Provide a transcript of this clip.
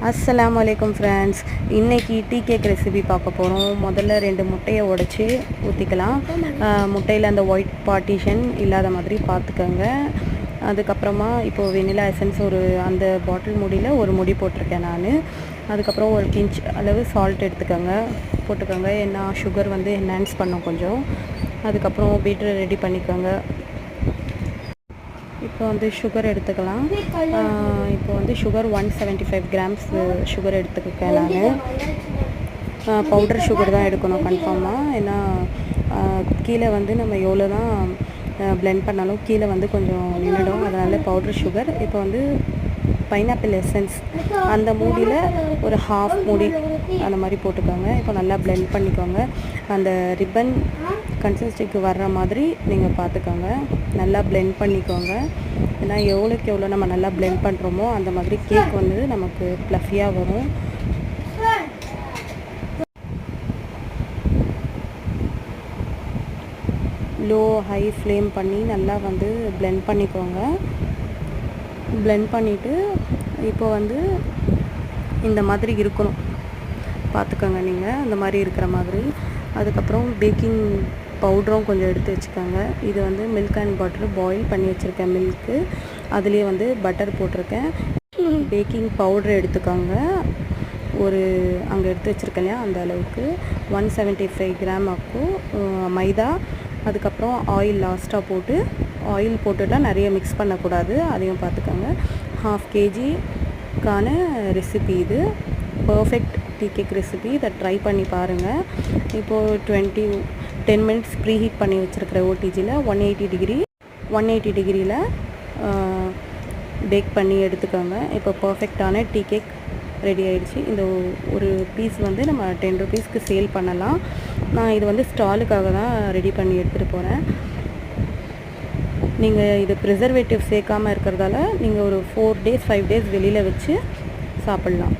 அஸ்ஸலாமு அலைக்கும் ஃப்ரெண்ட்ஸ். இன்றைக்கி டீ கேக் ரெசிபி பார்க்க போகிறோம். முதல்ல 2 முட்டையை உடைச்சி ஊற்றிக்கலாம். முட்டையில் அந்த ஒயிட் பார்ட்டிஷன் இல்லாத மாதிரி பார்த்துக்கோங்க. அதுக்கப்புறமா இப்போது வெனிலா எசன்ஸ் அந்த பாட்டில் மூடியில் ஒரு முடி போட்டிருக்கேன் நான். அதுக்கப்புறம் ஒரு பிஞ்ச் அளவு சால்ட் போட்டுக்கோங்க. ஏன்னா சுகர் என்ஹான்ஸ் பண்ணும் கொஞ்சம். அதுக்கப்புறம் பீட்டர் ரெடி பண்ணிக்கோங்க. இப்போ சுகர் எடுத்துக்கலாம். இப்போ சுகர் 175 கிராம்ஸ் சுகர் எடுத்துக்கேன் நான். பவுடர் சுகர் தான் எடுக்கணும் கன்ஃபார்மாக. ஏன்னா கீழே நம்ம எவ்வளோ தான் பிளெண்ட் பண்ணாலும் கீழே கொஞ்சம் நின்றுடும். அதனால் பவுடர் சுகர். இப்போ பைனாப்பிள் எசன்ஸ் அந்த மூடியில் ஒரு ஹாஃப் மூடி அந்த மாதிரி போட்டுக்கோங்க. இப்போ நல்லா பிளெண்ட் பண்ணிக்கோங்க. அந்த ரிப்பன் கன்சிஸ்டன்சிக்கு வர்ற மாதிரி நீங்கள் பார்த்துக்கோங்க. நல்லா பிளெண்ட் பண்ணிக்கோங்க. ஏன்னா எவ்வளோக்கு எவ்வளோ நம்ம நல்லா பிளெண்ட் பண்ணுறோமோ அந்த மாதிரி கேக் நமக்கு ப்ளஃபியாக வரும். லோ ஹை ஃப்ளேம் பண்ணி நல்லா பிளெண்ட் பண்ணிக்கோங்க. பிளெண்ட் பண்ணிவிட்டு இப்போ இந்த மாதிரி இருக்கணும் பார்த்துக்கோங்க நீங்கள், அந்த மாதிரி இருக்கிற மாதிரி. அதுக்கப்புறம் பேக்கிங் பவுடரும் கொஞ்சம் எடுத்து வச்சுக்கோங்க. இது மில்க் அண்ட் பட்டர் பாயில் பண்ணி வச்சுருக்கேன். மில்க்கு அதுலேயே பட்டர் போட்டிருக்கேன். பேக்கிங் பவுடர் எடுத்துக்கோங்க. அங்கே எடுத்து வச்சுருக்கேன் இல்லையா, அந்த அளவுக்கு 175 கிராம் ஆக்கும் மைதா. அதுக்கப்புறம் ஆயில் லாஸ்ட்டாக போட்டுலாம் நிறைய மிக்ஸ் பண்ணக்கூடாது, அதையும் பார்த்துக்கோங்க. 1/2 kgக்கான ரெசிபி இது. Perfect tea cake recipe. இதை ட்ரை பண்ணி பாருங்கள். இப்போது 10 மினிட்ஸ் ப்ரீ ஹீட் பண்ணி வச்சுருக்கிற ஓடிஜியில் 180 டிகிரியில் பேக் பண்ணி எடுத்துக்கோங்க. இப்போ பர்ஃபெக்டான டீ கேக் ரெடி ஆகிடுச்சு. இந்த ஒரு பீஸ் நம்ம 10 ருபீஸ்க்கு சேல் பண்ணலாம். நான் இது ஸ்டாலுக்காக தான் ரெடி பண்ணி எடுத்துகிட்டு போகிறேன். நீங்கள் இது ப்ரிசர்வேட்டிவ் சேர்க்காமல் இருக்கிறதால நீங்கள் ஒரு 4 days 5 days வெளியில் வச்சு சாப்பிட்லாம்.